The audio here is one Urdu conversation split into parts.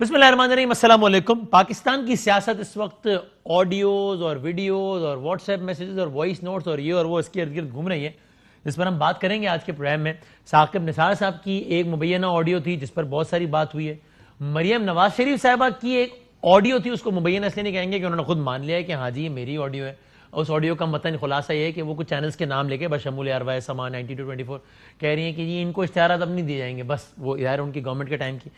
بسم اللہ الرحمن الرحیم، السلام علیکم۔ پاکستان کی سیاست اس وقت آڈیوز اور ویڈیوز اور واٹس ایپ میسیجز اور وائس نوٹس اور یہ اور وہ اس کے ارد گرد گھوم رہی ہے، جس پر ہم بات کریں گے آج کے پروگرام میں۔ ثاقب نثار صاحب کی ایک مبینہ آڈیو تھی جس پر بہت ساری بات ہوئی ہے۔ مریم نواز شریف صاحبہ کی ایک آڈیو تھی، اس کو مبینہ اس لیے نہیں کہیں گے کہ انہوں نے خود مان لیا ہے کہ ہاں جی یہ میری آڈیو ہے، اور اس آڈیو کا متن خلاصہ یہ ہے کہ وہ کچھ چینلز کے نام لے کے بشمول اروا سما 9224 کہہ رہی ہیں کہ جی ان کو اشتہارات اب نہیں دیے جائیں گے، بس وہ ظاہر ان کی گورنمنٹ کے ٹائم کی،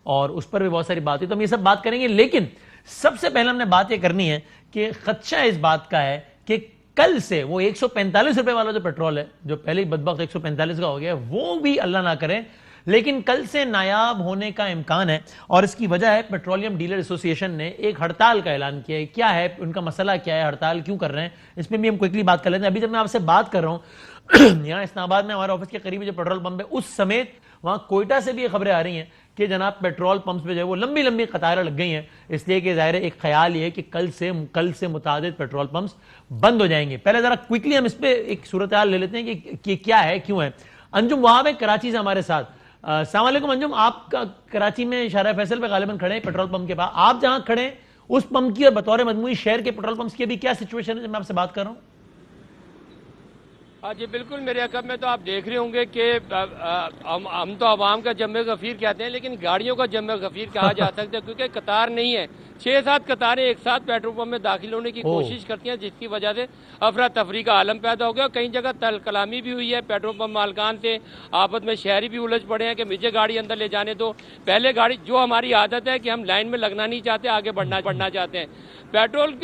اور اس پر بھی بہت ساری بات ہوئی، تو ہم یہ سب بات کریں گے۔ لیکن سب سے پہلے ہم نے بات یہ کرنی ہے کہ خدشہ اس بات کا ہے کہ کل سے وہ 145 روپے والا جو پیٹرول ہے، جو پہلے ہی بدبخت 145 کا ہو گیا ہے، وہ بھی اللہ نہ کرے لیکن کل سے نایاب ہونے کا امکان ہے، اور اس کی وجہ ہے پیٹرولیم ڈیلر ایسوسی ایشن نے ایک ہڑتال کا اعلان کیا ہے۔ کیا ہے ان کا مسئلہ، کیا ہے ہڑتال کیوں کر رہے ہیں، اس میں بھی ہم کوئکلی بات کر لیتے ہیں۔ ابھی جب میں آپ سے بات کر رہا ہوں یہاں اسلام آباد میں ہمارے آفس کے قریب جو پیٹرول پمپ ہے، اس سمیت وہاں کوئٹہ سے بھی یہ خبریں آ رہی ہیں کہ جناب پیٹرول پمپس پہ جو ہے وہ لمبی لمبی قطاریں لگ گئی ہیں، اس لیے کہ ظاہر ایک خیال یہ ہے کہ کل سے متعدد پیٹرول پمپس بند ہو جائیں گے۔ پہلے ذرا کوئکلی ہم اس پہ ایک صورتحال لے لیتے ہیں کہ کیا ہے، کیوں ہے۔ انجم وہاب ہے کراچی سے ہمارے ساتھ۔ السلام علیکم انجم، آپ کراچی میں شارع فیصل پہ غالباً کھڑے ہیں پیٹرول پمپ کے پاس، آپ جہاں کھڑے ہیں اس پمپ کی اور بطور مجموعی شہر کے پیٹرول پمپس کی ابھی کیا سچویشن ہے جب میں آپ سے بات کر رہا ہوں؟ ہاں جی بالکل، میرے عقب میں تو آپ دیکھ رہے ہوں گے کہ ہم تو عوام کا جمع غفیر کہتے ہیں، لیکن گاڑیوں کا جمع غفیر کہا جا سکتا ہے، کیونکہ قطار نہیں ہے۔ 6-7 قطاریں ایک ساتھ پیٹرول پمپ میں داخل ہونے کی کوشش کرتی ہیں، جس کی وجہ سے افراتفری کا عالم پیدا ہو گیا، اور کئی جگہ تل کلامی بھی ہوئی ہے۔ پیٹرول پمپ مالکان سے آپس میں شہری بھی الجھ پڑے ہیں کہ مجھے گاڑی اندر لے جانے دو، پہلے گاڑی، جو ہماری عادت ہے کہ ہم لائن میں لگنا نہیں چاہتے، آگے بڑھنا چاہتے ہیں۔ پیٹرول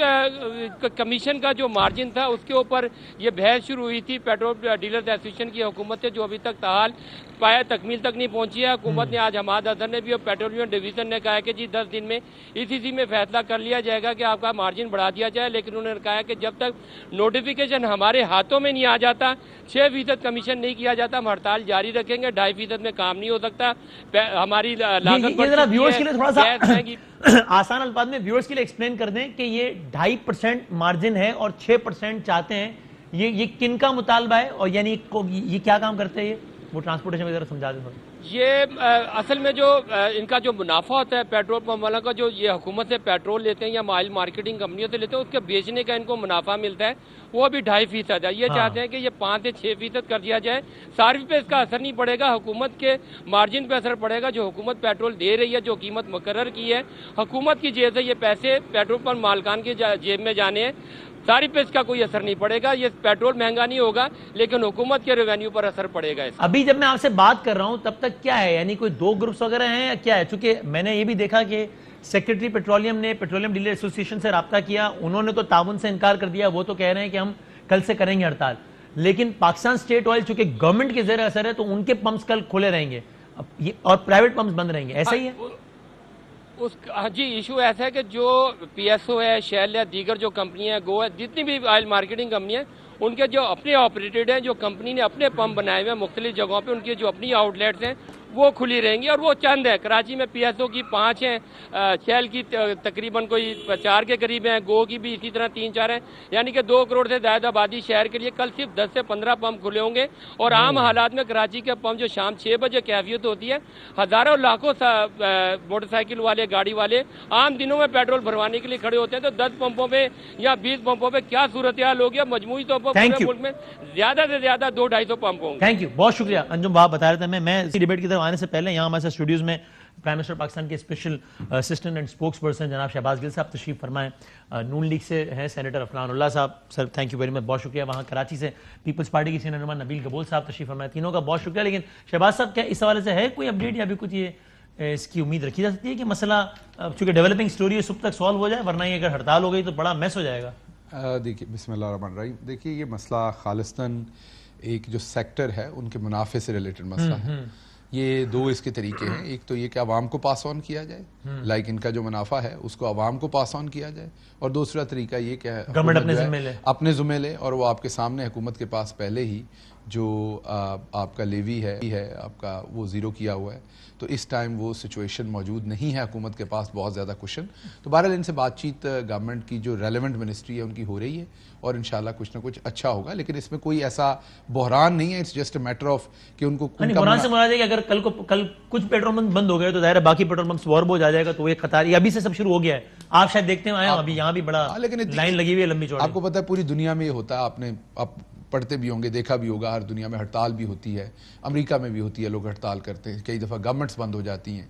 کمیشن کا جو مارجن تھا اس کے اوپر یہ بحث شروع ہوئی تھی پیٹرول ڈیلرز ایسوسی ایشن کی حکومت سے، جو ابھی تک تاحال پایا تکمیل تک نہیں پہنچی ہے۔ حکومت نے آج حماد اظہر نے بھی اور پیٹرولیم ڈویژن نے کہا ہے کہ جی 10 دن میں اسی میں فیصلہ کر لیا جائے گا کہ آپ کا مارجن بڑھا دیا جائے، لیکن انہوں نے کہا کہ جب تک نوٹیفیکیشن ہمارے ہاتھوں میں نہیں آ جاتا، 6% کمیشن نہیں کیا جاتا، ہم ہڑتال جاری رکھیں گے۔ 2.5% میں کام نہیں ہو سکتا، ہماری لاگت بڑھ چکی ہے، گیس مہنگی۔ آسان الفاظ میں ویورز کے لیے ایکسپلین کر دیں کہ یہ 2.5% مارجن ہے اور 6% چاہتے ہیں، یہ کن کا مطالبہ ہے، اور یعنی یہ کیا کام کرتے ہیں، وہ ٹرانسپورٹیشن وغیرہ سمجھا دیں۔ یہ اصل میں جو ان کا جو منافع ہوتا ہے پیٹرول پمپ والا کا، جو یہ حکومت سے پیٹرول لیتے ہیں یا آئل مارکیٹنگ کمپنیوں سے لیتے ہیں، اس کے بیچنے کا ان کو منافع ملتا ہے، وہ بھی 2.5% ہے۔ یہ چاہتے ہیں کہ یہ 5 سے 6% کر دیا جائے، صارف پہ اس کا اثر نہیں پڑے گا، حکومت کے مارجن پہ اثر پڑے گا۔ جو حکومت پیٹرول دے رہی ہے، جو قیمت مقرر کی ہے، حکومت کی جیب سے یہ پیسے پیٹرول پمپ مالکان کی جیب میں جانے ہیں، صارف پہ اس کا کوئی اثر نہیں پڑے گا۔ یہ پیٹرول مہنگا نہیں ہوگا لیکن حکومت کے ریونیو پر اثر پڑے گا۔ ابھی جب میں آپ سے بات کر رہا ہوں تب تک کیا ہے، یعنی کوئی 2 گروپس وغیرہ ہیں یا کیا ہے؟ چونکہ میں نے یہ بھی دیکھا کہ سیکرٹری پیٹرولیم نے پیٹرولیم ڈیلر ایسوسی ایشن سے رابطہ کیا، انہوں نے تو تعاون سے انکار کر دیا، وہ تو کہہ رہے ہیں کہ ہم کل سے کریں گے ہڑتال، لیکن پاکستان اسٹیٹ آئل چونکہ گورنمنٹ کے زیر اثر ہے تو ان کے پمپس کل کھلے رہیں گے اور پرائیویٹ پمپس بند رہیں گے، ایسا ہی ہے؟ جی ایشو ایسا ہے کہ جو پی ایس او ہے، شیل ہے، دیگر جو کمپنیاں ہیں، گو ہے، جتنی بھی آئل مارکیٹنگ کمپنیاں ہیں، ان کے جو اپنے آپریٹڈ ہیں، جو کمپنی نے اپنے پمپ بنائے ہوئے ہیں مختلف جگہوں پہ، ان کی جو اپنی آؤٹ لیٹس ہیں وہ کھلی رہیں گی، اور وہ چند ہے۔ کراچی میں پی ایس او کی 5 ہیں، شیل کی تقریباً کوئی 4 کے قریب ہیں، گو کی بھی اسی طرح 3-4 ہیں، یعنی کہ 2 کروڑ سے زیادہ آبادی شہر کے لیے کل صرف 10 سے 15 پمپ کھلے ہوں گے۔ اور عام حالات میں کراچی کے پمپ جو شام 6 بجے کیفیت ہوتی ہے، ہزاروں لاکھوں موٹر سائیکل والے، گاڑی والے عام دنوں میں پیٹرول بھروانے کے لیے کھڑے ہوتے ہیں، تو 10 پمپوں پہ یا 20 پمپوں پہ کیا صورتحال ہوگی؟ مجموعی طور پر پورے ملک میں زیادہ سے زیادہ 200-250 پمپ ہوں گے۔ تھینک یو، بہت شکریہ انجم وہاب بتا رہے تھے۔ میں اسی ڈیبیٹ کی طرف آنے سے پہلے یہاں ہمارے اسٹوڈیوز میں پرائم منسٹر پاکستان کے special assistant and spokes person جناب شہباز گل صاحب تشریف فرمائیں، نون لیگ سے ہیں سینیٹر افنان اللہ صاحب، sir thank you very much, بہت شکریہ۔ وہاں کراچی سے پیپلز پارٹی کی سینئر نمائندہ نبیل قبول صاحب تشریف فرمائیں، تینوں کا بہت شکریہ۔ لیکن شہباز صاحب کیا اس حوالے سے ہے کوئی اپڈیٹ یا ابھی کچھ یہ اس کی امید رکھی جا سکتی ہے کہ مسئلہ چونکہ ڈیولپنگ سٹوری ہے صبح تک سالو ہو جائے، ورنہ یہ اگر ہڑتال ہو گئی تو بڑا میس ہو جائے گا؟ دیکھیے بسم اللہ الرحمن الرحیم، دیکھیے یہ مسئلہ خالصتاً ایک جو سیکٹر ہے ان کے منافع سے ریلیٹڈ مسئلہ ہے۔ یہ 2 اس کے طریقے ہیں، ایک تو یہ کہ عوام کو پاس آن کیا جائے، لائک ان کا جو منافع ہے اس کو عوام کو پاس آن کیا جائے، اور دوسرا طریقہ یہ کہ گورنمنٹ اپنے ذمہ لے، اور وہ آپ کے سامنے حکومت کے پاس پہلے ہی جو آپ کا لیوی ہے آپ کا وہ زیرو کیا ہوا ہے، تو اس ٹائم وہ سچویشن موجود نہیں ہے حکومت کے پاس بہت زیادہ کوشن. تو بہرحال ان سے بات چیت گورنمنٹ کی جو ریلیونٹ منسٹری ہے ان کی ہو رہی ہے اور انشاءاللہ کچھ نہ کچھ اچھا ہوگا، لیکن اس میں کوئی ایسا بحران نہیں ہے. It's just a matter of کہ ان کو بحران سے مراد ہے کہ اگر کل کچھ پیٹرول پمپ بند ہو گئے تو ظاہر ہے باقی پیٹرول پمپس اور بوجھ آ جائے گا، تو یہ قطار یہ ابھی سے سب شروع ہو گیا ہے. آپ شاید دیکھتے ہیں ابھی یہاں بھی بڑا لائن لگی ہوئی ہے لمبی چوڑی. آپ کو پتہ ہے پوری دنیا میں یہ ہوتا ہے، آپ پڑھتے بھی ہوں گے، دیکھا بھی ہوگا، ہر دنیا میں ہڑتال بھی ہوتی ہے، امریکہ میں بھی ہوتی ہے، لوگ ہڑتال کرتے ہیں، کئی دفعہ گورنمنٹس بند ہو جاتی ہیں،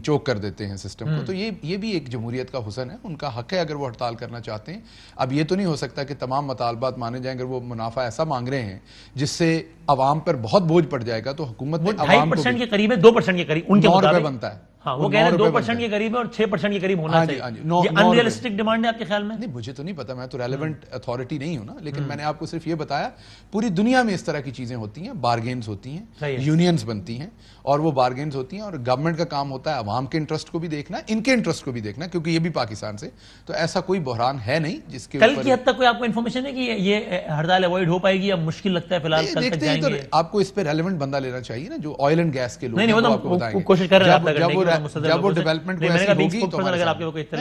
چوک کر دیتے ہیں سسٹم کو. تو یہ بھی ایک جمہوریت کا حسن ہے، ان کا حق ہے اگر وہ ہڑتال کرنا چاہتے ہیں. اب یہ تو نہیں ہو سکتا کہ تمام مطالبات مانے جائیں. اگر وہ منافع ایسا مانگ رہے ہیں جس سے عوام پر بہت بوجھ پڑ جائے گا تو حکومت نے عوام کو 2% کے قریب ہے، 2% کے قریب ان کے روپے بنتا ہے. ہاں وہ کہہ رہے ہیں 2% کے قریب ہے اور 6% کے قریب ہونا چاہیے. یہ ان ریئلسٹک ڈیمانڈ ہے آپ کے خیال میں؟ نہیں مجھے تو نہیں پتا، میں تو ریلیونٹ اتھارٹی نہیں ہوں نا، لیکن میں نے آپ کو صرف یہ بتایا پوری دنیا میں اس طرح کی چیزیں ہوتی ہیں، بارگینز ہوتی ہیں، یونینز بنتی ہیں اور وہ بارگینز ہوتی ہیں اور گورنمنٹ کا کام ہوتا ہے عوام کے انٹرسٹ کو بھی دیکھنا، ان کے انٹرسٹ کو بھی دیکھنا، کیونکہ یہ بھی پاکستان سے. تو ایسا کوئی بحران ہے نہیں جس کے کل کی حد تک کوئی آپ کو انفارمیشن ہے کہ یہ ہڑتال اوائڈ ہو پائے گی؟ اب مشکل لگتا ہے فی الحال کل تک جائیں گے. آپ کو اس پہ ریلیونٹ بندہ لینا چاہیے نا، جو آئل اینڈ گیس کے لوگ نہیں وہ تو کوشش کر رہے ہیں جب وہ ڈیولپمنٹ کو ایسی ہوگی تو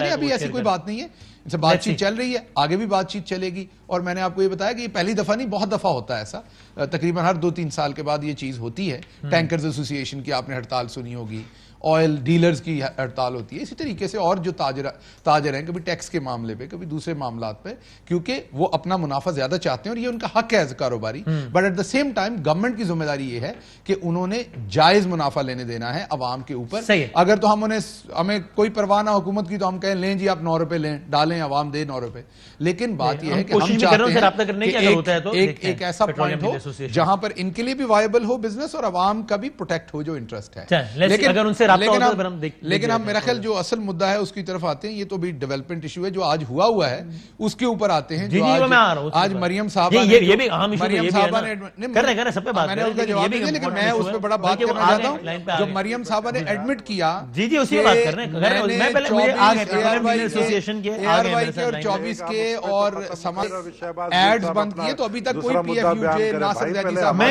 ابھی ایسی کوئی بات نہیں ہے. ان سے بات چیت چل رہی ہے، آگے بھی بات چیت چلے گی. اور میں نے آپ کو یہ بتایا کہ یہ پہلی دفعہ نہیں، بہت دفعہ ہوتا ہے ایسا، تقریباً ہر 2-3 سال کے بعد یہ چیز ہوتی ہے. ٹینکرز ایسوسی ایشن کی آپ نے ہڑتال سنی ہوگی، آئل ڈیلرز کی ہڑتال ہوتی ہے. اسی طریقے سے اور جو تاجر ہیں، کبھی ٹیکس کے معاملے پہ، کبھی دوسرے معاملات پہ، کیونکہ وہ اپنا منافع زیادہ چاہتے ہیں اور یہ ان کا حق ہے ایز کاروباری. But at the same time government کی ذمہ داری یہ ہے کہ انہوں نے جائز منافع لینے دینا ہے عوام کے اوپر. اگر تو ہمیں کوئی پرواہ نہ حکومت کی تو ہم کہیں لیں جی آپ 9 روپے لیں، ڈالیں عوام دے 9 روپے. لیکن بات یہ ہے کہ ہم چاہتے ہیں کہ ایک ایسا پوائنٹ ہو جہاں پر ان کے لیے بھی وائبل ہو بزنس اور عوام کا بھی پروٹیکٹ ہو جو انٹرسٹ ہے. لیکن ہم میرا خیال جو اصل مدعا ہے اس کی طرف آتے ہیں. یہ تو بھی ڈیولپمنٹ ایشو ہے جو آج ہوا ہے، اس کے اوپر آتے ہیں. جو آج مریم صاحبہ نے میں نے اس کا جواب دیا، لیکن میں اس پہ بڑا بات کرنا چاہتا ہوں. جو مریم صاحبہ نے ایڈمٹ کیا اور 24 کے اور ایڈز بند کیے، تو ابھی تک کوئی پی ایف یو جے ناصر زیدی صاحب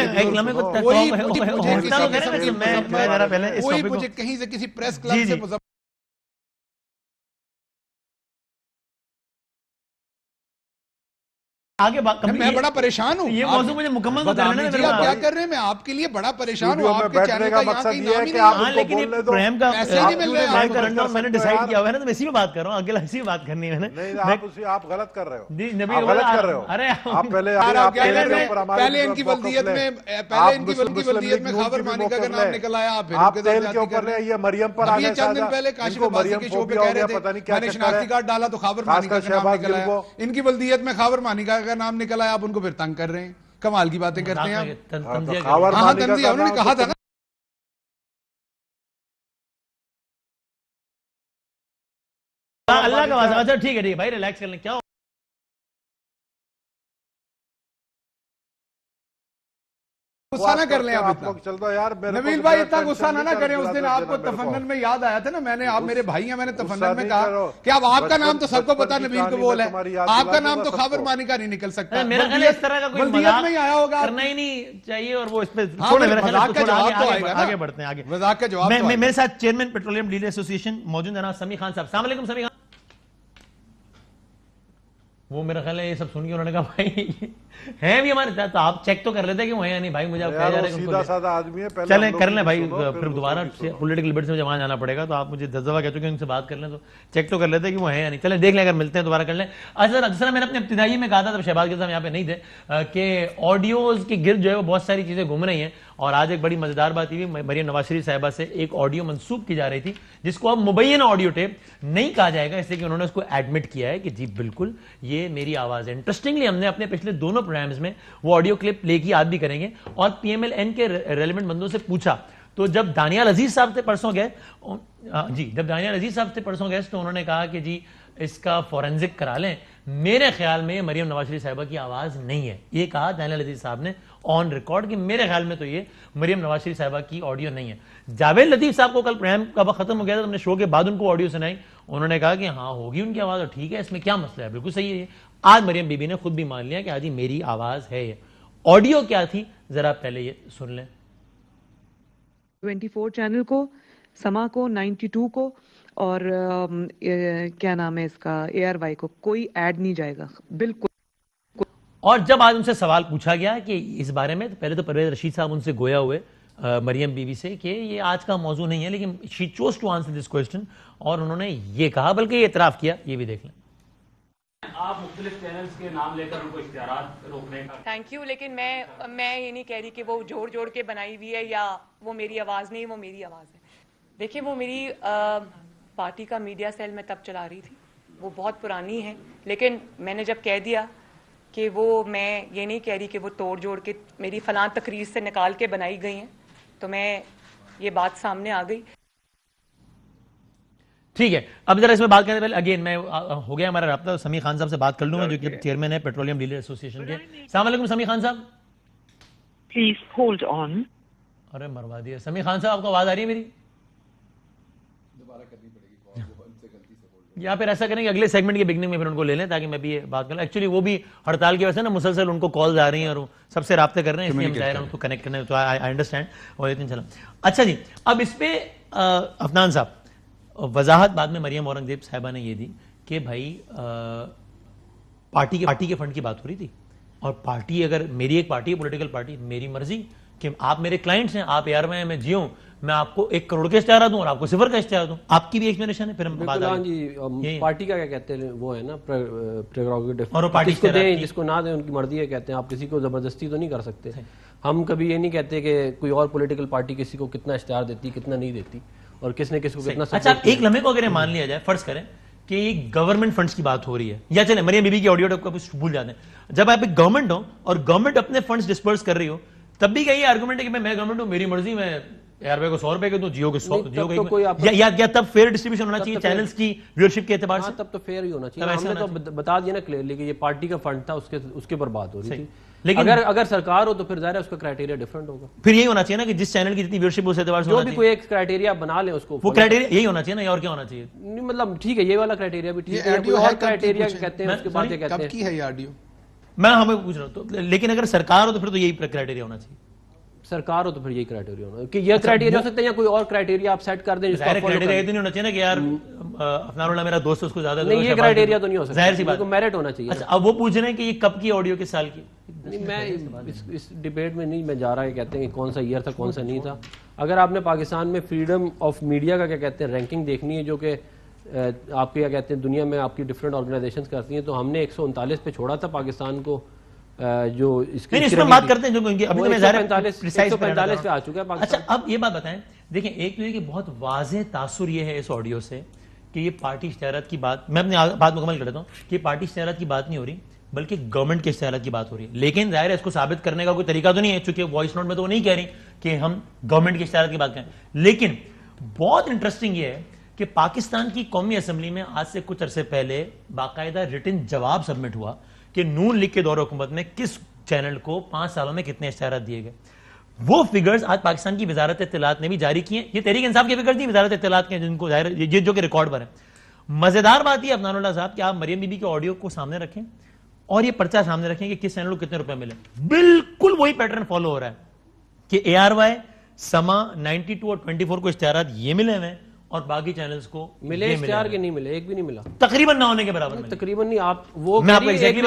کوئی مجھے کہیں سے کسی پریس کلب سے میں بڑا پریشان ہوں. یہ موضوع مجھے مکمل تو کرنا ہے. آپ کیا کر رہے ہیں؟ میں آپ کے لیے بڑا پریشان ہوں. آپ کے چینل کا یہاں کہیں نام ہی نہیں. ہاں لیکن یہ پریم کا ایسے نہیں مل رہا ہے. میں نے ڈیسائیڈ کیا ہوا ہے نا، تو میں اسی میں بات کر رہا ہوں. اگلا اسی میں بات کرنی ہے. آپ غلط کر رہے ہو. جی نبی غلط کر رہے ہو. ارے پہلے ان کی ولدیت میں خاور مانیکا کا نام نکل آیا. آپ تیل کے اوپر رہے، یہ مریم پر آگے چند دن پہلے کاشف عباسی کے شو پہ کہہ رہے تھے میں نے شناختی کارڈ ڈالا تو خاور مانیکا کا نام نکل آیا. ان کی ولدیت میں خاور مانیکا کا نام نکل آیا. آپ ان کو پھر تنگ کر رہے ہیں، کمال کی باتیں کرتے ہیں آپ. ہاں تنزیہ انہوں نے کہا تھا نا. اللہ کا واسطہ. اچھا ٹھیک ہے بھائی ریلیکس کر لیں. کیا غصہ نہ کر لیں آپ اتنا. نبیل بھائی اتنا غصہ نہ کریں. اس دن آپ کو تفنن میں یاد آیا تھا نا، میں نے آپ میرے بھائی ہیں، میں نے تفنن میں کہا کہ اب آپ کا نام تو سب کو پتا نبیل قبول ہے، آپ کا نام تو خاور مانیکا نہیں نکل سکتا. میرا خیال ہے اس طرح کا کوئی مذاق میں آیا ہوگا، کرنا ہی نہیں چاہیے. اور وہ اس پہ مذاق کا جواب تو آئے گا. آگے بڑھتے ہیں. مذاق کا جواب میرے ساتھ چیئرمین پیٹرولیم ڈیلر ایسوسی ایشن موجود ہے نا سمی خان صاحب. السلام علیکم سمی خان. وہ میرا خیال ہے یہ سب سن کے انہوں نے کہا بھائی ہیں بھی ہمارے ساتھ، تو آپ چیک تو کر لیتے کہ وہ ہیں یا نہیں. بھائی مجھے آپ کہا جا رہے ہیں چلیں کر لیں بھائی، پھر دوبارہ پولیٹیکل ڈیبیٹ سے مجھے وہاں جانا پڑے گا. تو آپ مجھے 10 دفعہ کہہ چکے ہیں ان سے بات کر لیں، تو چیک تو کر لیتے کہ وہ ہیں یا نہیں. چلیں دیکھ لیں، اگر ملتے ہیں دوبارہ کر لیں. اچھا میں نے اپنے ابتدائی میں کہا تھا تب شہباز کے صاحب یہاں پہ نہیں تھے کہ آڈیوز کے گرد جو ہے وہ بہت ساری چیزیں گھوم رہی ہیں. اور آج ایک بڑی مزیدار بات یہ بھی، مریم نواز شریف صاحبہ سے ایک آڈیو منسوب کی جا رہی تھی جس کو اب مبینہ آڈیو ٹیپ نہیں کہا جائے گا، اس لیے کہ انہوں نے اس کو ایڈمٹ کیا ہے کہ جی بالکل یہ میری آواز ہے. انٹرسٹنگلی ہم نے اپنے پچھلے دونوں پروگرامز میں وہ آڈیو کلپ پلے کی، یاد بھی کریں گے. اور پی ایم ایل این کے ریلیونٹ بندوں سے پوچھا، تو جب دانیال عزیز صاحب سے پرسوں گئے تو انہوں نے کہا کہ جی اس کا فورنزک کرا لیں. میرے خیال میں مریم نواز شریف صاحبہ کی آواز نہیں ہے. یہ کہا دانیال عزیز صاحب نے آن ریکارڈ کہ میرے خیال میں تو یہ مریم نواز شریف صاحبہ کی آڈیو نہیں ہے. جاوید لطیف صاحب کو کل پروگرام کا وقت ختم ہو گیا تھا، ہم نے شو کے بعد ان کو آڈیو سنائی. انہوں نے کہا کہ ہاں ہوگی ان کی آواز اور ٹھیک ہے، اس میں کیا مسئلہ ہے، بالکل صحیح ہے. آج مریم بی بی نے خود بھی مان لیا کہ ہاں جی میری آواز ہے. آڈیو کیا تھی ذرا پہلے یہ سن لیں. 24 چینل کو, سما کو, 92 کو اور کیا نام ہے اس کا ARY کو کوئی ایڈ نہیں جائے گا بالکل. اور جب آج ان سے سوال پوچھا گیا کہ اس بارے میں, پہلے تو پرویز رشید صاحب ان سے گویا ہوئے مریم بیوی سے کہ یہ آج کا موضوع نہیں ہے, لیکن she chose to answer this question, اور انہوں نے یہ کہا, بلکہ یہ اعتراف کیا. یہ بھی دیکھ لیں. آپ مختلف چینلز کے نام لے کر ان کو اشتہارات روکنے کا. تھینک یو, لیکن میں یہ نہیں کہہ رہی کہ وہ جوڑ کے بنائی ہوئی ہے یا وہ میری آواز نہیں, وہ میری آواز ہے. دیکھیں وہ میری پارٹی کا میڈیا سیل میں تب چلا رہی تھی, وہ بہت پرانی ہے, لیکن میں نے جب کہہ دیا کہ وہ, میں یہ نہیں کہہ رہی کہ وہ توڑ جوڑ کے میری فلاں تقریر سے نکال کے بنائی گئی ہیں, تو میں یہ بات سامنے آ گئی. ٹھیک ہے, اب ذرا اس میں بات کرنے سے پہلے اگین میں ہو گیا ہمارا رابطہ, سمیع خان صاحب سے بات کر لوں گا جو کہ چیئرمین ہے پیٹرولیم ڈیلر ایسوسی ایشن کے. السلام علیکم سمیع خان صاحب. Please hold on. ارے مروا دیا. سمیع خان صاحب آپ کو آواز آ رہی ہے میری؟ یا پھر ایسا کریں کہ اگلے سیگمنٹ کے بگننگ میں پھر ان کو لے لیں تاکہ میں بھی یہ بات کروں. ایکچولی وہ بھی ہڑتال کی وجہ سے نا مسلسل ان کو کالز آ رہی ہیں اور سب سے رابطے کر رہے ہیں, اس لیے ہم ظاہر ان کو کنیکٹ کرنے, تو آئی انڈرسٹینڈ. اور اتنا چلا. اچھا جی, اب اس پہ عفنان صاحب وضاحت بعد میں مریم اورنگزیب صاحبہ نے یہ دی کہ بھائی پارٹی کے فنڈ کی بات ہو رہی تھی, اور پارٹی اگر میری ایک پارٹی ہے, پولیٹیکل پارٹی, میری مرضی کہ آپ میرے کلائنٹس ہیں, آپ ARY میں جیوں, میں آپ کو 1 کروڑ کا اشتہار دوں اور آپ کو 0 کا اشتہار دوں, آپ کی بھی ایکسپلینیشن ہے. پھر ہم بات ہاں جی, پارٹی کا کیا کہتے ہیں وہ ہے نا پریروگیٹو, جس کو دیں جس کو نہ دیں ان کی مرضی ہے, کہتے ہیں آپ کسی کو زبردستی تو نہیں کر سکتے. ہم کبھی یہ نہیں کہتے کہ کوئی اور پولیٹیکل پارٹی کسی کو کتنا اشتہار دیتی کتنا نہیں دیتی اور کس نے کس کو کتنا. اچھا ایک لمحے کو اگر مان لیا جائے, فرض کریں کہ یہ گورنمنٹ فنڈز کی بات ہو رہی ہے, یا چلیں مریم بیوی کی آڈیو ٹیپ کو بھول جاتے ہیں, جب آپ ایک گورنمنٹ ہو اور گورنمنٹ اپنے فنڈز ڈسپرس کر رہی ہو, تب بھی کیا یہ آرگومنٹ ہے کہ میں گورنمنٹ ہوں, میری مرضی, میں ARY کو 100 روپے کے دوں, جیو کے 100, یا تب فیئر ڈسٹریبیوشن ہونا چاہیے چینلز کی ویورشپ کے اعتبار سے. تب تو فیئر ہی ہونا چاہیے. ہم نے تو بتا دیا نا کلیئرلی کہ یہ پارٹی کا فنڈ تھا, اس کے اوپر بات ہو رہی تھی. لیکن اگر سرکار ہو تو پھر ظاہر ہے اس کا کرائٹیریا ڈفرنٹ ہوگا. پھر یہی ہونا چاہیے نا کہ جس چینل کی جتنی ویورشپ اس اعتبار سے جو بھی کوئی ایک کرائٹیریا بنا لیں اس کو, وہ کرائٹیریا یہی ہونا چاہیے نا, اور کیا ہونا چاہیے. مطلب ٹھیک ہے یہ والا کرائٹیریا بھی ٹھیک ہے, اور کرائٹیریا کہتے ہیں اس کے بعد کیا کہتے ہیں. کب کی ہے یہ آڈیو؟ میں ہمیں پوچھ رہا ہوں, لیکن اگر سرکار ہو تو پھر تو یہی کرائٹیریا ہونا چاہیے. سرکار ہو تو پھر یہی کرائٹیریا ہونا کہ یہ کرائٹیریا ہو سکتا ہے, یا کوئی اور کرائٹیریا آپ سیٹ کر دیں. کرائٹیریا نہیں ہونا چاہیے نا کہ یار عفنان اللہ میرا دوست, اس کو زیادہ نہیں, یہ کرائٹیریا تو نہیں ہو سکتا, ظاہر سی بات, میرٹ ہونا چاہیے. اچھا اب وہ پوچھ رہے ہیں کہ یہ کب کی آڈیو کس سال کی. میں اس ڈیبیٹ میں نہیں میں جا رہا ہے, کہتے ہیں کہ کون سا ایئر تھا کون سا نہیں تھا. اگر آپ نے پاکستان میں فریڈم آف میڈیا کا کیا کہتے ہیں رینکنگ دیکھنی ہے, جو کہ آپ کے کیا کہتے ہیں دنیا میں آپ کی ڈفرینٹ آرگنائزیشنز کرتی ہیں, تو ہم نے 139 پہ چھوڑا تھا پاکستان کو, جو اس میں بات کرتے ہیں جو ابھی تو میں 145 پہ آ چکا ہے. اچھا اب یہ بات بتائیں, دیکھیں ایک تو یہ کہ بہت واضح تاثر یہ ہے اس آڈیو سے کہ یہ پارٹی اشتہارات کی بات, میں اپنی بات مکمل کر دیتا ہوں کہ یہ پارٹی اشتہارات کی بات نہیں ہو رہی بلکہ گورنمنٹ کے اشتہارات کی بات ہو رہی ہے. لیکن ظاہر ہے اس کو ثابت کرنے کا کوئی طریقہ تو نہیں ہے, چونکہ وائس نوٹ میں تو وہ نہیں کہہ رہی کہ ہم گورنمنٹ کے اشتہارات کی بات کریں. لیکن بہت انٹرسٹنگ یہ ہے کہ پاکستان کی قومی اسمبلی میں آج سے کچھ عرصے پہلے باقاعدہ ریٹن جواب سبمٹ ہوا کہ نون لیگ کے دور حکومت میں کس چینل کو 5 سالوں میں کتنے اشتہارات دیے گئے. وہ فگرز آج پاکستان کی وزارت اطلاعات نے بھی جاری کی ہیں. یہ تحریک انصاف کی فگرز نہیں, وزارت اطلاعات کے, جن کو ظاہر جو کہ ریکارڈ پر ہے. مزیدار بات یہ عفنان اللہ صاحب کہ آپ مریم بیوی کے آڈیو کو سامنے رکھیں اور یہ پرچہ سامنے رکھیں کہ کس چینل کو کتنے روپے ملے. بالکل وہی پیٹرن فالو ہو رہا ہے کہ ARY, سما, 92 اور 24 کو اشتہارات یہ ملے ہوئے اور باقی چینلز کو ملے اشتہار کے نہیں ملے, ایک بھی نہیں ملا, تقریباً نہ ہونے کے برابر. تقریباً نہیں, آپ وہ میں آپ کو ایگزیکٹلی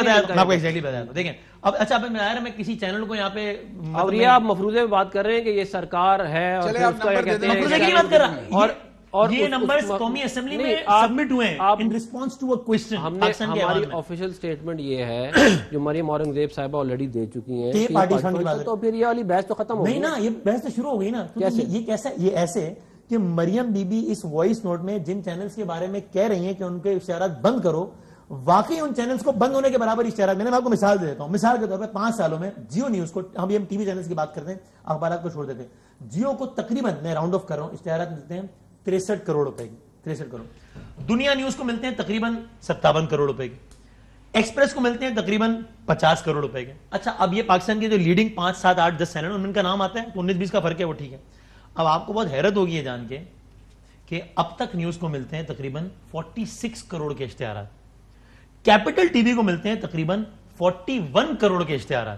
بتایا تھا. دیکھیں اب اچھا اب میں کسی چینل کو یہاں پہ, اور یہ آپ مفروضے میں بات کر رہے ہیں کہ یہ سرکار ہے اور اس کا کہتے ہیں مفروضے کی بات کر رہا, اور یہ نمبرز قومی اسمبلی میں سبمٹ ہوئے ہیں in response to a question. ہماری آفیشیل سٹیٹمنٹ یہ ہے جو مریم اورنگزیب صاحبہ آلریڈی دے چکی ہیں, تو پھر یہ والی بحث تو ختم ہو گئی. نہیں نا, یہ بحث تو شروع ہو گئی نا. یہ کیسا, یہ ایسے کہ مریم بی بی اس وائس نوٹ میں جن چینلز کے بارے میں کہہ رہی ہیں کہ ان کے اشتہارات بند کرو, واقعی ان چینلز کو بند ہونے کے برابر اشتہارات. میں آپ کو مثال دے دیتا ہوں. مثال کے طور پہ 5 سالوں میں جیو نیوز کو, ہم ٹی وی چینلز کی بات کرتے ہیں, اخبارات کو چھوڑ دیتے ہیں, جیو کو تقریباً میں راؤنڈ آف کر رہا ہوں اشتہارات ملتے ہیں 63 کروڑ روپے کی, 63 کروڑ. دنیا نیوز کو ملتے ہیں تقریباً 57 کروڑ روپے کی. ایکسپریس کو ملتے ہیں تقریباً 50 کروڑ روپے کے. اچھا اب یہ پاکستان کے جو لیڈنگ 5, 7, 8, 10 چینل ان کا نام آتا ہے, 19-20 کا فرق ہے, وہ ٹھیک ہے. اب آپ کو بہت حیرت ہوگی یہ جان کے کہ اب تک نیوز کو ملتے ہیں تقریباً 46 کروڑ کے اشتہارات, کیپٹل ٹی وی کو ملتے ہیں تقریباً 41 کروڑ کے اشتہارات.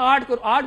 8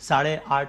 8.5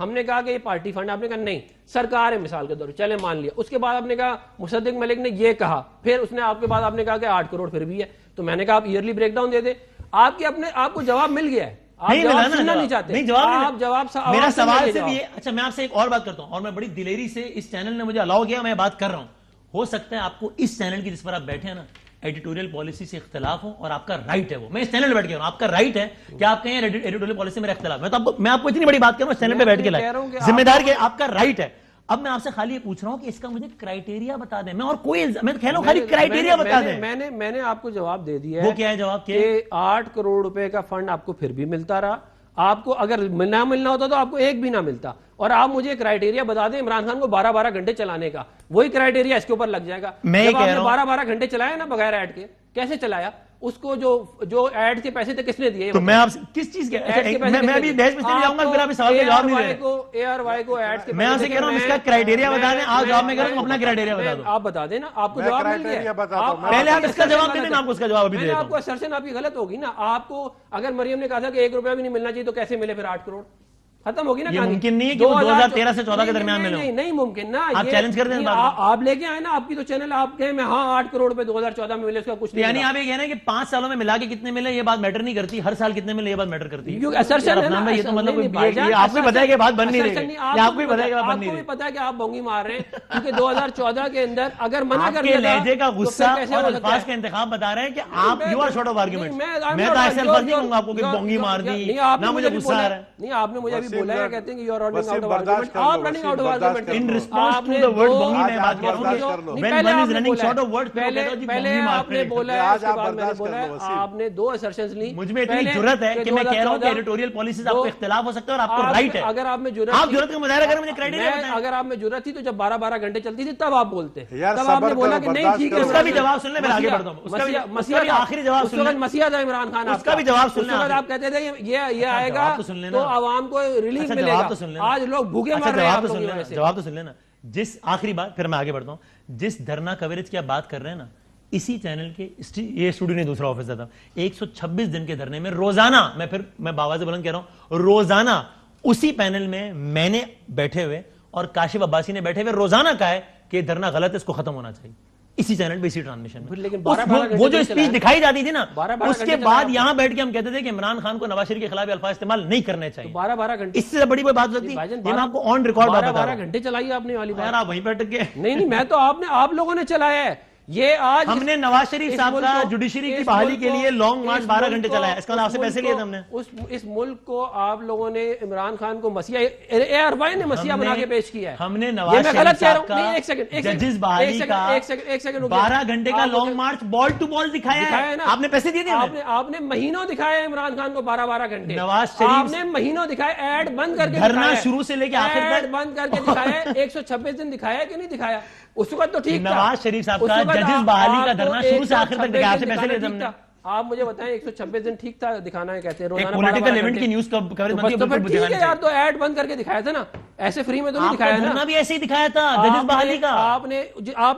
ہم نے کہا کہ یہ پارٹی فنڈ, آپ نے کہا نہیں سرکار ہے مثال کے طور پر, چلے مان لیا. اس کے بعد آپ نے کہا مصدق ملک نے یہ کہا, پھر اس نے آپ کے بعد آپ نے کہا کہ 8 کروڑ پھر بھی ہے. تو میں نے کہا آپ ایئرلی بریک ڈاؤن دے دیں. آپ کو جواب مل گیا ہے, آپ جواب سننا نہیں چاہتے, آپ جواب میرا سوال صرف یہ. اچھا میں آپ سے ایک اور بات کرتا ہوں, اور میں بڑی دلیری سے اس چینل نے مجھے الاؤ کیا, میں بات کر رہا ہوں. ہو سکتا ہے آپ کو اس چینل کی جس پر آپ بیٹھے ہیں نا ایڈیٹوریل پالیسی سے اختلاف ہو, اور آپ کا رائٹ ہے وہ, میں اس چینل پہ بیٹھ گیا ہوں, آپ کا رائٹ ہے کہ آپ کہیں ایڈیٹوریل پالیسی میں اختلاف. میں آپ کو اتنی بڑی بات کر رہا ہوں, اس چینل پہ بیٹھ کے لائے ذمہ دار کے, آپ کا رائٹ ہے. اب میں آپ سے خالی یہ پوچھ رہا ہوں کہ اس کا مجھے کرائیٹیریا بتا دیں, میں اور کوئی میں کہہ رہا ہوں خالی کرائیٹیریا بتا دیں. میں نے آپ کو جواب دے دیا ہے. وہ کیا ہے جواب؟ کہ 8 کروڑ روپے کا فنڈ آپ کو پھر بھی ملتا رہا, آپ کو اگر نہ ملنا ہوتا تو آپ کو ایک بھی نہ ملتا. اور آپ مجھے کرائیٹیریا بتا دیں عمران خان کو 12 گھنٹے چلانے کا, وہی کرائیٹیریا اس کے اوپر لگ جائے گا. جب آپ نے 12 گھنٹے چلایا نا بغیر ایڈ کے, کیسے چلایا اس کو, جو ایڈ کے پیسے تھے کس نے دیے؟ تو میں آپ سے کس چیز کے, میں ابھی بحث میں چلے جاؤں گا, پھر آپ اس سوال کا جواب نہیں دے رہے. ARY کو ایڈ کے, میں آپ سے کہہ رہا ہوں اس کا کرائیٹیریا بتا دیں. آپ جواب میں کہہ رہا ہوں اپنا کرائیٹیریا بتا دو. آپ بتا دیں نا, آپ کو جواب مل گیا. پہلے آپ اس کا جواب دیں, میں آپ کو اس کا جواب ابھی دے دیتا ہوں. آپ کو اسرشن آپ کی غلط ہوگی نا. آپ کو اگر مریم نے کہا تھا کہ 1 روپیہ بھی نہیں ملنا چاہیے تو کیسے ملے پھر 8 کروڑ؟ ختم ہوگی نا. یہ ممکن نہیں ہے کہ 2013 سے 14 کے درمیان میں نہیں ممکن نا. آپ چیلنج کر دیں, آپ لے کے آئے نا, آپ کی تو چینل آپ کہیں میں 8 کروڑ روپے 2014 میں ملے, اس کا کچھ نہیں. یعنی آپ یہ کہہ رہے ہیں کہ 5 سالوں میں ملا کے کتنے ملے یہ بات میٹر نہیں کرتی, ہر سال کتنے ملے یہ بات میٹر کرتی ہے. یہ تو مطلب آپ کو پتا ہے کہ بات بن نہیں رہی, آپ کو بھی پتا ہے کہ بات بن نہیں رہی. آپ کو بھی پتا ہے کہ آپ بونگی مار رہے ہیں, کیونکہ 2014 کے اندر اگر منع کر دیا لہجے کا غصہ اور الفاظ کا انتخاب بتا رہے ہیں کہ آپ you are short of argument. میں تو ایسے الفاظ نہیں کہوں گا آپ کو کہ بونگی مار دی, نہ مجھے غصہ آ رہا ہے. نہیں آپ نے مجھے ابھی بولا ہے, کہتے ہیں کہ آپ running out of argument. In response to the word بونگی میں بات کر رہا ہوں. when one is running short of words, پہلے آپ نے بولا ہے, اس کے بعد میں نے بولا ہے, آپ نے 2 assertions لی. مجھ میں اتنی جرأت ہے کہ میں کہہ رہا ہوں کہ ایڈیٹوریل پالیسیز آپ کو اختلاف ہو سکتا ہے اور آپ کو رائٹ ہے. اگر آپ میں آپ جرأت کا مظاہرہ کریں, مجھے کریڈٹ ہے. اگر آپ میں جرأت تھی تو جب 12 گھنٹے چلتی تھی تب آپ بولتے, تب آپ نے بولا کہ نہیں ٹھیک ہے. اس کا بھی جواب سن لیں, میں آگے بڑھتا ہوں. اس کا بھی آخری جواب سن لیں. مسیح تھا عمران خان, اس کا بھی جواب سن لیں. آپ کہتے تھے یہ آئے گا تو عوام کو ریلیف ملے گا. آج لوگ بھوکے مر رہے ہیں. جواب تو سن لینا. جس آخری بات, پھر میں آگے بڑھتا ہوں, جس دھرنا کوریج کی آپ بات کر رہے ہیں نا, اسی چینل کے یہ اسٹوڈیو نے دوسرا آفس تھا, 126 دن کے دھرنے میں روزانہ, میں باواز بلند کہہ رہا ہوں, روزانہ اسی پینل میں نے بیٹھے ہوئے اور کاشف عباسی نے بیٹھے ہوئے روزانہ کہا ہے کہ دھرنا غلط ہے, اس کو ختم ہونا چاہیے. اسی چینل پہ, اسی ٹرانسمیشن میں وہ جو اسپیچ دکھائی جاتی تھی نا, اس کے بعد یہاں بیٹھ کے ہم کہتے تھے کہ عمران خان کو نواز شریف کے خلاف الفاظ استعمال نہیں کرنے چاہیے. 12 گھنٹے, اس سے بڑی کوئی بات ہوتی ہے. میں آپ کو آن ریکارڈ بات بتا رہا ہوں. 12 گھنٹے چلائی آپ نے والی بات, آپ وہیں پہ اٹک گئے. نہیں میں تو آپ لوگوں نے چلایا ہے. یہ آج ہم نے نواز شریف صاحب کا جوڈیشری کی بحالی کے لیے لانگ مارچ 12 گھنٹے چلایا, اس کا آپ سے پیسے لیے تھے ہم نے. اس ملک کو آپ لوگوں نے عمران خان کو مسیح, ARY نے مسیح بنا کے پیش کیا ہے. ہم نے نواز شریف صاحب کا ججز بحالی کا 12 گھنٹے کا لانگ مارچ بال ٹو بال دکھایا ہے. آپ نے پیسے دیے تھے, آپ نے مہینوں دکھایا عمران خان کو 12 گھنٹے. نواز شریف آپ نے مہینوں دکھایا, ایڈ بند کر کے دھرنا شروع سے لے کے آخر تک بند کر کے دکھایا. 126 دن دکھایا کہ نہیں دکھایا؟ اس وقت تو ٹھیک تھا. نواز شریف صاحب کا ججز بحالی کا دھرنا شروع سے آخر تک دکھایا, سے پیسے لیے تھے ہم نے. آپ مجھے بتائیں 126 دن ٹھیک تھا دکھانا ہے, کہتے ہیں روزانہ پولیٹیکل ایونٹ کی نیوز کوریج بنتی ہے, بالکل ٹھیک ہے یار. تو ایڈ بند کر کے دکھایا تھا نا, ایسے فری میں تو نہیں دکھایا نا. دھرنا بھی ایسے ہی دکھایا تھا ججز بحالی کا. آپ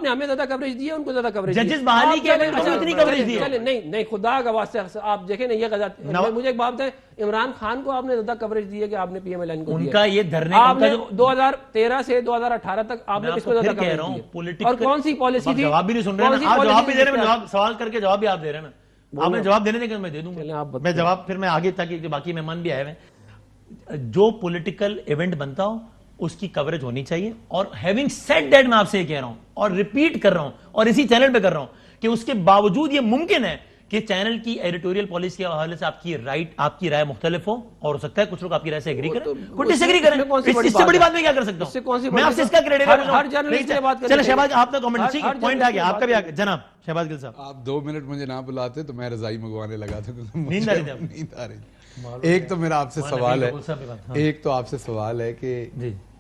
نے ہمیں زیادہ کوریج دی ہے, ان کو زیادہ کوریج. ججز بحالی کی اتنی کوریج دی ہے. نہیں خدا کا واسطہ آپ دیکھیں نا, یہ غلط. مجھے ایک بات بتائیں, عمران خان کو آپ نے زیادہ کوریج دی ہے کہ آپ نے PMLN کو ان کا یہ دھرنے آپ نے 2013 سے 2018 تک آپ نے کس کو زیادہ کوریج دی ہے, اور کون سی پالیسی تھی؟ جواب بھی نہیں سن رہے ہیں آپ, جواب بھی دے رہے ہیں, سوال کر کے جواب بھی آپ دے رہے ہیں نا. آپ نے جواب دینے دیں کہ میں دے دوں گا, میں جواب پھر میں آگے, تاکہ باقی مہمان بھی آئے ہوئے. جو پولیٹیکل ایونٹ بنتا ہو اس کی کوریج ہونی چاہیے. اور ہیونگ سیڈ دیٹ, میں آپ سے یہ کہہ رہا ہوں اور ریپیٹ کر رہا ہوں, اور اسی چینل پہ کر رہا ہوں کہ اس کے باوجود یہ ممکن ہے کہ چینل کی ایڈیٹوریل پالیسی کے حوالے سے آپ کی رائے مختلف ہو, اور ہو سکتا ہے کچھ لوگ آپ کی رائے سے ایگری کریں, کچھ ڈس ایگری کریں. اس سے بڑی بات میں کیا کر سکتا ہوں, میں آپ سے اس کا کریڈٹ چلے. شہباز آپ کا کمنٹ, ٹھیک ہے, پوائنٹ آ گیا آپ کا بھی. جناب شہباز گل صاحب, آپ 2 منٹ مجھے نہ بلاتے تو میں رضائی منگوانے لگا تھا. نیند آ رہی. ایک تو میرا آپ سے سوال ہے, کہ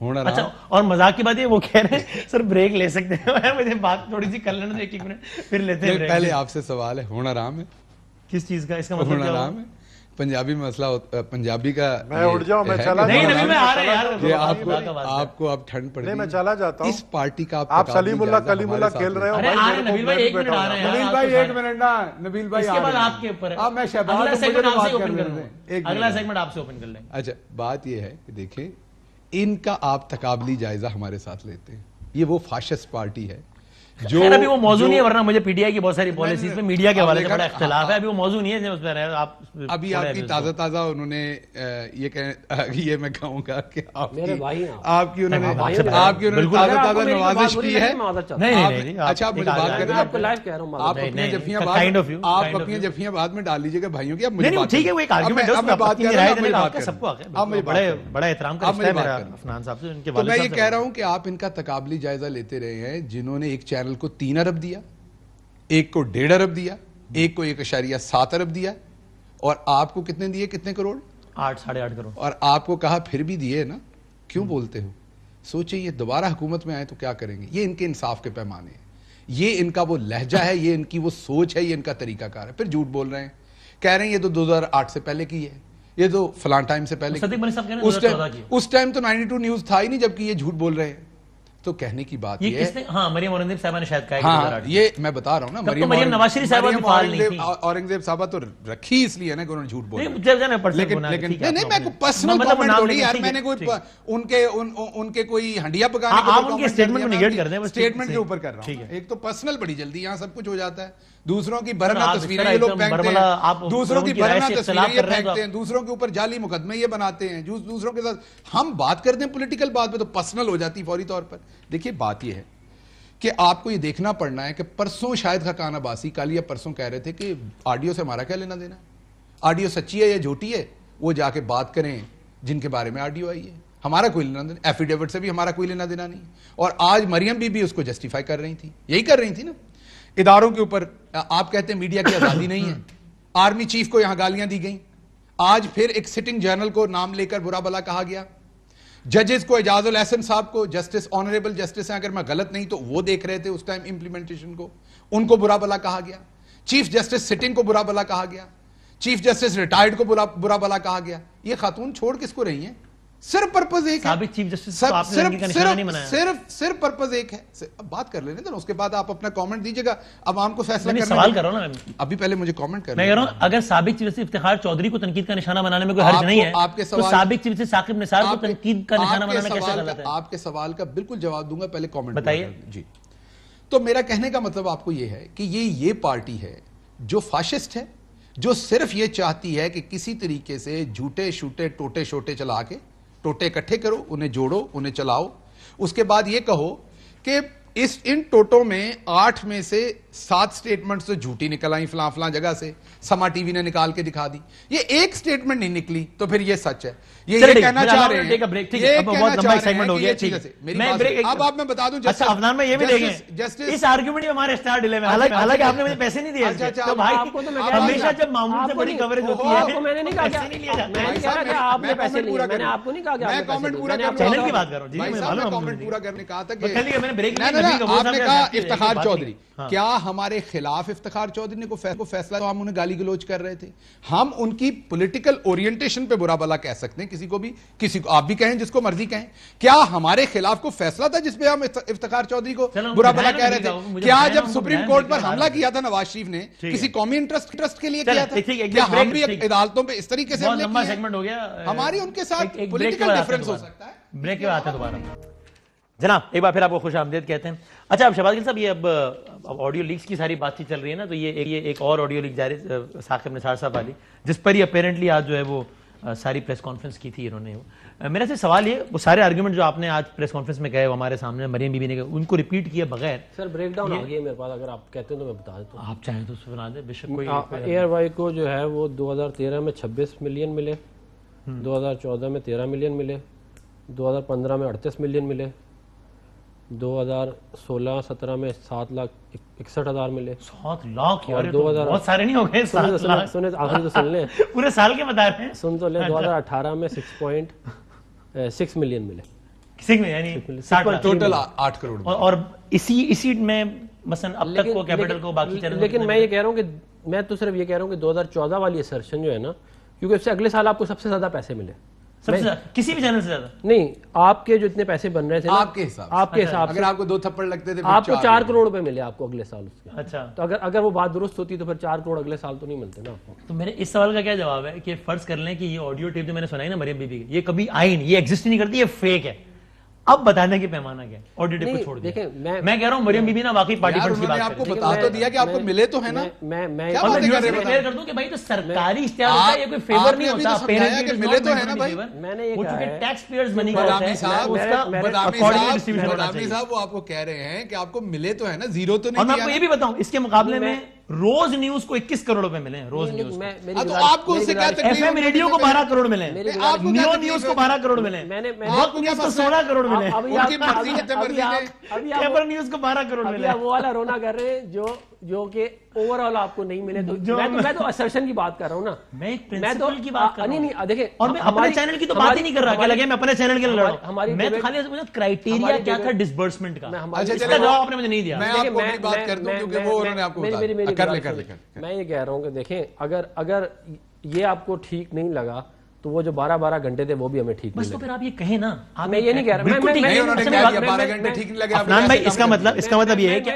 ہونا رہا. اچھا, اور مذاق کی بات یہ, وہ کہہ رہے ہیں سر بریک لے سکتے ہیں, مجھے بات تھوڑی سی کر لینا دو, 1 منٹ پھر لیتے ہیں. پہلے آپ سے سوال ہے, ہونا رام ہے کس چیز کا, اس کا مطلب ہونا رام ہے پنجابی مسئلہ, پنجابی کا. میں اٹھ جاؤں, میں چلا جاؤں, آپ کو اب ٹھنڈ پڑ گئی, میں چلا جاتا ہوں. اس پارٹی کا آپ سلیم اللہ کلیم اللہ کھیل رہے ہو. نبیل بھائی 1 منٹ آ رہے ہیں, نبیل بھائی 1 منٹ نا, نبیل بھائی اس کے بعد آپ کے اوپر ہے. میں شہباز اگلا سیگمنٹ آپ سے اوپن کر لیں. اگلا سیگمنٹ آپ سے اوپن کر لیں. اچھا, بات یہ ہے کہ دیکھیں ان کا آپ تقابلی جائزہ ہمارے ساتھ لیتے ہیں. یہ وہ فاشسٹ پارٹی ہے جو ابھی وہ موضوع نہیں ہے, ورنہ مجھے پی ٹی آئی کی بہت ساری پالیسیز میں میڈیا کے حوالے سے بڑا اختلاف ہے, ابھی وہ موضوع نہیں ہے اس پہ آپ ابھی آپ کی تازہ انہوں نے یہ میں کہوں گا کہ آپ کی انہوں نے تازہ نوازش کی ہے. اچھا آپ مجھے بات کریں, آپ اپنی جفیاں بعد میں ڈال لیجیے گا بھائیوں کی. اب مجھے ٹھیک ہے, وہ ایک آرگومنٹ ہے, اب میں بات کر رہا ہوں, بڑا احترام کا رشتہ ہے میرا افنان صاحب سے, ان کے والد صاحب سے. میں یہ کہہ رہا ہوں کہ آپ ان کا تقابلی جائزہ لیتے رہے ہیں, جنہوں نے ایک چینل کو 3 ارب دیا, ایک کو 1.5 ارب دیا, ایک کو 1.7 ارب دیا, اور آپ کو کتنے دیے, کتنے کروڑ, 8.5 کروڑ, اور آپ کو کہا پھر بھی دیے نا, کیوں بولتے ہو؟ سوچیں یہ دوبارہ حکومت میں آئے تو کیا کریں گے. یہ ان کے انصاف کے پیمانے ہیں, یہ ان کا وہ لہجہ ہے, یہ ان کی وہ سوچ ہے, یہ ان کا طریقہ کار ہے. پھر جھوٹ بول رہے ہیں, کہہ رہے ہیں یہ تو 2008 سے پہلے کی ہے, یہ تو فلان ٹائم سے پہلے, اس ٹائم تو 92 نیوز تھا ہی نہیں جبکہ یہ جھوٹ بول رہے ہیں. تو کہنے کی بات یہ ہے, ہاں مریم اورنگزیب صاحبہ نے شاید کہا, ہاں یہ میں بتا رہا ہوں نا, مریم نواز شریف صاحبہ بھی فعال نہیں تھی. اورنگزیب صاحبہ تو رکھی اس لیے نا کہ انہوں نے جھوٹ بولا, لیکن نہیں میں کوئی پرسنل کامنٹ تھوڑی یار, میں نے کوئی ان کے کوئی ہنڈیا پکانے کے آپ ان کے سٹیٹمنٹ میں نگیٹ کر دیں, سٹیٹمنٹ کے اوپر کر رہا ہوں. ایک تو پرسنل بڑی جلدی یہاں سب کچھ ہو جاتا ہے, دوسروں کی برہنہ تصویریں یہ لوگ پھینکتے ہیں, دوسروں کی برہنہ تصویریں یہ پھینکتے ہیں, دوسروں کے اوپر جعلی مقدمے یہ بناتے ہیں, دوسروں کے ساتھ ہم بات کرتے ہیں پولیٹیکل بات پہ تو پرسنل ہو جاتی فوری طور پر. دیکھیے بات یہ ہے کہ آپ کو یہ دیکھنا پڑنا ہے کہ پرسوں شاید خاقان عباسی کل یا پرسوں کہہ رہے تھے کہ آڈیو سے ہمارا کیا لینا دینا ہے, آڈیو سچی ہے یا جھوٹی ہے, وہ جا کے بات کریں جن کے بارے میں آڈیو آئی ہے, ہمارا کوئی لینا دینا, ایفیڈیوٹ سے بھی ہمارا کوئی لینا دینا نہیں. اور آج مریم بی بھی اس کو جسٹیفائی کر رہی تھی, یہی کر رہی تھی نا. اداروں کے اوپر آپ کہتے ہیں میڈیا کی آزادی نہیں ہے, آرمی چیف کو یہاں گالیاں دی گئیں, آج پھر ایک سٹنگ جنرل کو نام لے کر برا بلا کہا گیا, ججز کو اعجاز الاحسن صاحب کو جسٹس آنریبل جسٹس ہیں اگر میں غلط نہیں تو وہ دیکھ رہے تھے اس ٹائم امپلیمنٹیشن کو, ان کو برا بلا کہا گیا, چیف جسٹس سٹنگ کو برا بلا کہا گیا, چیف جسٹس ریٹائرڈ کو برا بلا کہا گیا. یہ خاتون چھوڑ کس کو رہی ہیں, صرف پرپز ایک ہے, صرف پرپز ایک ہے. بات کر لینے دیں اس کے بعد آپ اپنا کامنٹ دیجیے گا, عوام کو فیصلہ کرنا. سوال کر رہا ہوں نا, ابھی پہلے مجھے کامنٹ کرنا. میں کہہ رہا ہوں اگر سابق چیف جسٹس افتخار چودھری کو تنقید کا نشانہ بنانے میں کوئی حرج نہیں ہے, تو سابق چیف جسٹس ثاقب نثار کو تنقید کا نشانہ بنانا کیسے غلط ہے؟ آپ کے سوال کا بالکل جواب دوں گا, پہلے کامنٹ بتائیے. جی, تو میرا کہنے کا مطلب آپ کو یہ ہے کہ یہ پارٹی ہے جو فاشسٹ ہے, جو صرف یہ چاہتی ہے کہ کسی طریقے سے جھوٹے شوٹے ٹوٹے شوٹے چلا کے ٹوٹے اکٹھے کرو, انہیں جوڑو, انہیں چلاؤ, اس کے بعد یہ کہو کہ ان ٹوٹوں میں 8 میں سے 7 سٹیٹمنٹس تو جھوٹی نکل آئیں فلاں فلاں جگہ سے, سما ٹی وی نے نکال کے دکھا دی, یہ ایک سٹیٹمنٹ نہیں نکلی تو پھر یہ سچ ہے. یہ کہنا چاہ رہے ہیں, اب آپ میں بتا دوں افنان میں یہ بھی دیکھیں اس آرگومنٹ میں ہمارے اسٹار ڈیلے میں, حالانکہ آپ نے مجھے پیسے نہیں دیے, تو بھائی ہمیشہ جب معمول سے بڑی کوریج ہوتی ہے, میں نے نہیں کہا کہ آپ نے پیسے لیے, میں نے آپ کو نہیں کہا کہ میں کامنٹ پورا چینل کی بات کر رہا ہوں. جی میں کامنٹ پورا کرنے کہا تھا کہ آپ نے کہا افتخار چودھری, کیا ہمارے خلاف افتخار چودھری نے کوئی فیصلہ, تو ہم انہیں گالی گلوچ کر رہے تھے, ہم ان کی پولیٹیکل اورینٹیشن پہ برا بلا کہہ سکتے ہیں, کسی کو آپ بھی کہیں, جس کو مرضی کہیں. کیا ہمارے خلاف کوئی فیصلہ تھا جس پہ ہم افتخار چودھری کو برا بلا کہہ رہے تھے؟ کیا جب سپریم کورٹ پر حملہ کیا تھا نواز شریف نے کسی قومی انٹرسٹ کے لیے کیا تھا؟ کیا ہم بھی عدالتوں پہ اس طریقے سے ہماری ان کے ساتھ پولیٹیکل ڈیفرنس ہو سکتا ہے؟ بریک کے بعد آتے ہیں دوبارہ. جناب ایک بار پھر آپ کو خوش آمدید کہتے ہیں. اچھا اب شہباز گل صاحب, یہ اب آڈیو لیکس کی ساری بات چیت چل رہی ہے نا, تو یہ ایک اور آڈیو لیک جاری ثاقب نثار صاحب والی, جس پر ہی اپیرنٹلی آج جو ہے وہ ساری پریس کانفرنس کی تھی انہوں نے. میرا سے سوال یہ, وہ سارے آرگومنٹ جو آپ نے آج پریس کانفرنس میں کہے وہ ہمارے سامنے مریم بی بی نے کہا, ان کو ریپیٹ کیے بغیر. سر بریک ڈاؤن آ گیا میرے پاس, اگر آپ کہتے ہیں تو میں بتا دیتا ہوں. آپ چاہیں تو اس کو بنا دیں بے شک. کوئی ایئر وائی کو جو ہے وہ 2013 میں 26 ملین ملے, 2014 میں 13 ملین ملے, 2015 میں 38 ملین ملے, 2016-17 میں 7,61,000 ملے. 7 لاکھ یار, بہت سارے نہیں ہو گئے. سنیں آخری تو سن لیں, پورے سال کے بتا رہے ہیں. سن تو لیں. 2018 میں 6.6 ملین ملے, یعنی ٹوٹل 8 کروڑ. اور اسی میں مثلا اب تک کو کیپٹل کو باقی چینل. لیکن میں یہ کہہ رہا ہوں کہ میں تو صرف یہ کہہ رہا ہوں کہ 2014 والی اسرشن جو ہے نا, کیونکہ اس سے اگلے سال آپ کو سب سے زیادہ پیسے ملے, سب سے زیادہ کسی بھی چینل سے زیادہ نہیں, آپ کے جو اتنے پیسے بن رہے تھے آپ کے حساب سے اگر آپ کو 2 تھپڑ لگتے تھے آپ کو 4 کروڑ روپے ملے آپ کو اگلے سال اس کے. اچھا, تو اگر وہ بات درست ہوتی تو پھر 4 کروڑ اگلے سال تو نہیں ملتے نا آپ کو. تو میرے اس سوال کا کیا جواب ہے کہ فرض کر لیں کہ یہ آڈیو ٹیپ جو میں نے سنائی نا مریم بی بی کی, یہ کبھی آئی نہیں, یہ ایگزسٹ نہیں کرتی, یہ فیک ہے. اب بتانے کے پیمانہ کیا ہے, آڈیو ٹیپ کو چھوڑ دیں. میں کہہ رہا ہوں مریم بی بی نا واقعی پارٹی فنڈز کی بات آپ کو بتا تو دیا کہ آپ کو ملے تو ہے نا. میں کلیئر کر دوں کہ بھائی تو سرکاری اشتہار ہوتا ہے, یہ کوئی فیور نہیں ہوتا, پیرنٹ ملے تو ہے نا بھائی. میں نے یہ کہا ہے ٹیکس پیئرز منی کا ہوتا ہے, بدامی صاحب وہ آپ کو کہہ رہے ہیں کہ آپ کو ملے تو ہے نا, زیرو تو نہیں. اور میں آپ کو یہ بھی بتاؤں اس کے مقابلے میں روز نیوز کو 21 کروڑ روپے ملے ہیں, روز نیوز تو آپ کو اس سے کیا تکلیف, ایف ایم ریڈیو کو 12 کروڑ ملے ہیں, نیو نیوز کو 12 کروڑ ملے ہیں, وقت نیوز کو 16 کروڑ ملے ہیں, پیپر نیوز کو 12 کروڑ ملے ہیں. وہ والا رونا کر رہے ہیں جو کہ اوور آل آپ کو نہیں ملے. میں تو اسرشن کی بات کر رہا ہوں نا, میں ایک پرنسپل کی بات کر رہا ہوں. نہیں دیکھیں, اور میں اپنے چینل کی تو بات ہی نہیں کر رہا, کیا لگے میں اپنے چینل کے لیے لڑ رہا ہوں. میں تو خالی کرائٹیریا کیا تھا ڈسبرسمنٹ کا, اس کا جواب آپ نے مجھے نہیں دیا. میں آپ کو اپنی بات کر دوں کیونکہ وہ انہوں نے آپ کو کر لے. میں یہ کہہ رہا ہوں کہ دیکھیں اگر یہ آپ کو ٹھیک نہیں لگا تو وہ جو 12 گھنٹے تھے وہ بھی ہمیں ٹھیک نہیں لگے. بس تو پھر آپ یہ کہیں نا, میں یہ نہیں کہہ رہا, عفنان بھائی اس کا مطلب یہ ہے کہ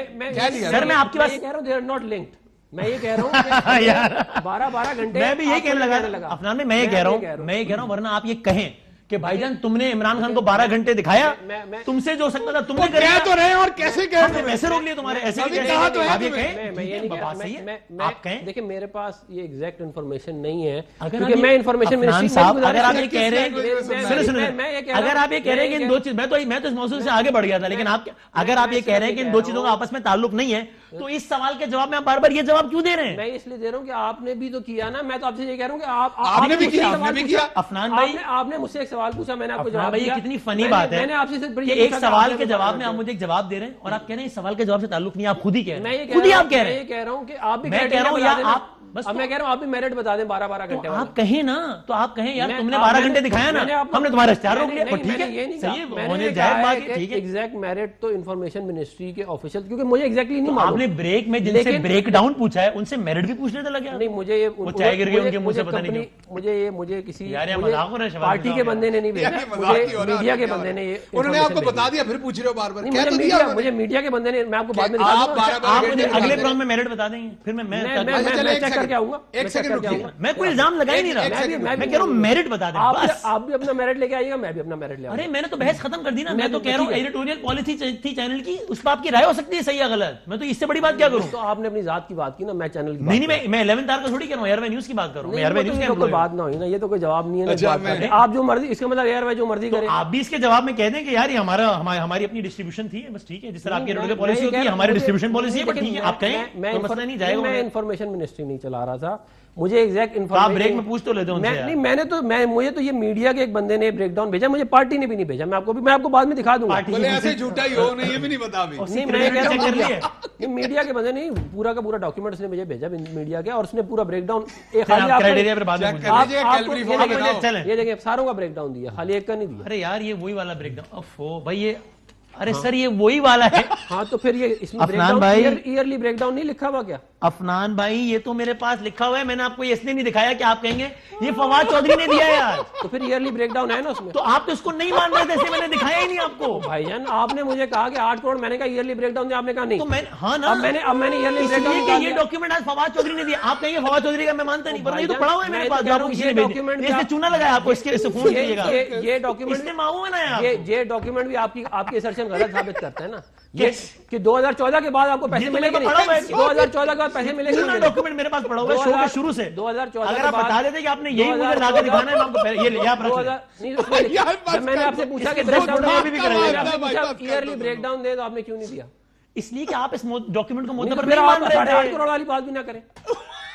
سر میں آپ کی بات کہہ رہا ہوں they are not linked. میں یہ کہہ رہا ہوں 12 گھنٹے میں بھی یہی کہنے لگا عفنان میں یہ کہہ رہا ہوں ورنہ آپ یہ کہیں کہ بھائی جان تم نے عمران خان کو 12 گھنٹے دکھایا, تم سے جو سکتا تھا تم نے کہہ تو رہے اور کیسے کہہ رہے, پیسے روک لیے تمہارے, ایسے دیکھیں میرے پاس یہ ایگزیکٹ انفارمیشن نہیں ہے کیونکہ میں انفارمیشن اگر آپ یہ کہہ رہے ہیں اگر آپ یہ کہہ رہے ہیں کہ ان دو چیز, میں تو اس موضوع سے آگے بڑھ گیا تھا, لیکن اگر آپ یہ کہہ رہے ہیں کہ ان دو چیزوں کا آپس میں تعلق نہیں ہے تو اس سوال کے جواب میں آپ بار بار یہ جواب کیوں دے رہے ہیں؟ میں اس لیے دے رہا ہوں کہ آپ نے بھی تو کیا نا, میں تو آپ سے یہ کہہ رہا ہوں کہ آپ نے بھی کیا. عفنان بھائی آپ نے مجھ سے ایک سوال پوچھا, میں نے آپ کو جواب دیا. کتنی فنی بات ہے کہ ایک سوال کے جواب میں آپ مجھے ایک جواب دے رہے ہیں اور آپ کہہ رہے ہیں اس سوال کے جواب سے تعلق نہیں, آپ خود ہی کہہ رہے ہیں, خود ہی آپ کہہ رہے ہیں. میں کہہ رہا ہوں کہ آپ بھی, میں کہہ رہا ہوں یا آپ بس میں کہہ رہا ہوں آپ بھی میرٹ بتا دیں 12 گھنٹے. آپ کہیں نا, تو آپ کہیں یار تم نے 12 گھنٹے دکھایا نا, ہم نے تمہارا اشتہار روک لیا. ٹھیک ہے, یہ نہیں کہا ایگزیکٹ میرٹ تو انفارمیشن منسٹری کے آفیشل, کیونکہ مجھے ایگزیکٹلی نہیں معلوم. آپ نے بریک میں جن سے بریک ڈاؤن پوچھا ہے ان سے میرٹ بھی پوچھنے تو لگا نہیں. مجھے یہ کسی پارٹی کے بندے نے نہیں بھیجا, میڈیا کے بندے نے, انہوں نے آپ کو بتا دیا پھر پوچھ رہے ہو بار بار. مجھے میڈیا کے بندے نے, میں آپ کو بعد میں آپ مجھے اگلے پروگرام میں میرٹ بتا دیں گے, پھر میں چیک کر کے آؤں گا. میں کوئی الزام لگا ہی نہیں رہا, میں کہہ رہا ہوں میرٹ بتا دیں. آپ بھی اپنا میرٹ لے کے آئیے گا, میں بھی اپنا میرٹ لے آؤں گا. ارے میں نے تو بحث ختم کر دی نا, میں تو کہہ رہا ہوں ایڈیٹوریل پالیسی تھی چینل کی, اس پہ آپ کی رائے ہو سکتی ہے صحیح یا غلط, میں تو اس سے بڑی بات کیا کروں. تو آپ نے اپنی ذات کی بات کی نا, میں چینل کی نہیں, میں 11 آر کا تھوڑی کر رہا ہوں, ایئر وے نیوز کی بات کر رہا ہوں. ایئر وے نیوز کی کوئی بات نہ ہوئی نا, یہ تو کوئی جواب نہیں ہے. آپ جو مرضی, اس کا مطلب ایئر وے جو مرضی کریں, آپ بھی اس کے جواب میں کہہ دیں کہ یار یہ ہماری اپنی ڈسٹریبیوشن تھی, بس ٹھیک ہے, جس طرح آپ کی ایڈیٹوریل پالیسی ہوتی ہے ہماری ڈسٹریبیوشن پالیسی ہے, ٹھیک ہے آپ کہیں, کوئی مسئلہ نہیں جائے گا. میں انفارمیشن منسٹری نہیں چلا رہا تھا, مجھے ایگزیکٹ انفارمیشن. آپ بریک میں پوچھ تو لیتے ہو نہیں, مجھے تو یہ میڈیا کے ایک بندے نے بریک ڈاؤن بھیجا, مجھے پارٹی نے بھی نہیں بھیجا. میں آپ کو بعد میں دکھا دوں گا. ایسے جھوٹا ہی ہو, یہ بھی نہیں بتا ابھی. نہیں, میں چیک کر لیا, میڈیا کے بندے نے پورا کا پورا ڈاکیومنٹ اس نے مجھے بھیجا میڈیا کے, اور اس نے پورا بریک ڈاؤن, یہ دیکھیں ساروں کا بریک ڈاؤن دیا, خالی ایک کا نہیں دیا. ارے یار یہ وہی والا بریک ڈاؤن, اوفو بھائی یہ, ارے سر یہ وہی والا ہے. ہاں تو پھر یہ اس میں ایئرلی بریک ڈاؤن نہیں لکھا ہوا کیا؟ عفنان بھائی یہ تو میرے پاس لکھا ہوا ہے, میں نے آپ کو یہ اس لیے نہیں دکھایا کہ آپ کہیں گے یہ فواد چودھری نے دیا ہے یار, تو پھر ایئرلی بریک ڈاؤن ہے نا اس میں. تو آپ تو اس کو نہیں مان رہے تھے, اس لیے میں نے دکھایا ہی نہیں آپ کو. بھائی جان آپ نے مجھے کہا کہ 8 کروڑ, میں نے کہا ایئرلی بریک ڈاؤن دیا, آپ نے کہا نہیں. تو میں ہاں نا, اب میں نے ایئرلی بریک ڈاؤن, یہ ڈاکیومنٹ آج فواد چودھری نے دیا, آپ کہیں گے فواد چودھری کا, میں مانتا نہیں, پر یہ تو پڑا ہوا ہے میرے پاس, آپ کسی نے ڈاکیومنٹ اس نے چونا لگایا آپ کو, اس کے فون کیجیے گا. یہ ڈاکیومنٹ اس نے معاون بنایا, یہ ڈاکیومنٹ بھی آپ کی اسرشن غلط ثابت کرتا ہے نا, کہ 2014 کے بعد آپ کو پیسے ملے گا. 2014 کے بعد پیسے ملے گا, ڈاکیومنٹ میرے پاس پڑا ہوا ہے شو کے شروع سے. 2014 اگر آپ بتا دیتے کہ آپ نے یہی مجھے لا کے دکھانا ہے, میں آپ کو یہ آپ رکھ لیں. میں نے آپ سے پوچھا کہ ایئرلی بریک ڈاؤن دے, تو آپ نے کیوں نہیں دیا؟ اس لیے کہ آپ اس ڈاکیومنٹ کو مدعا پر نہیں مان رہے. 8 نہیں کروڑ والی بات بھی نہ کریں,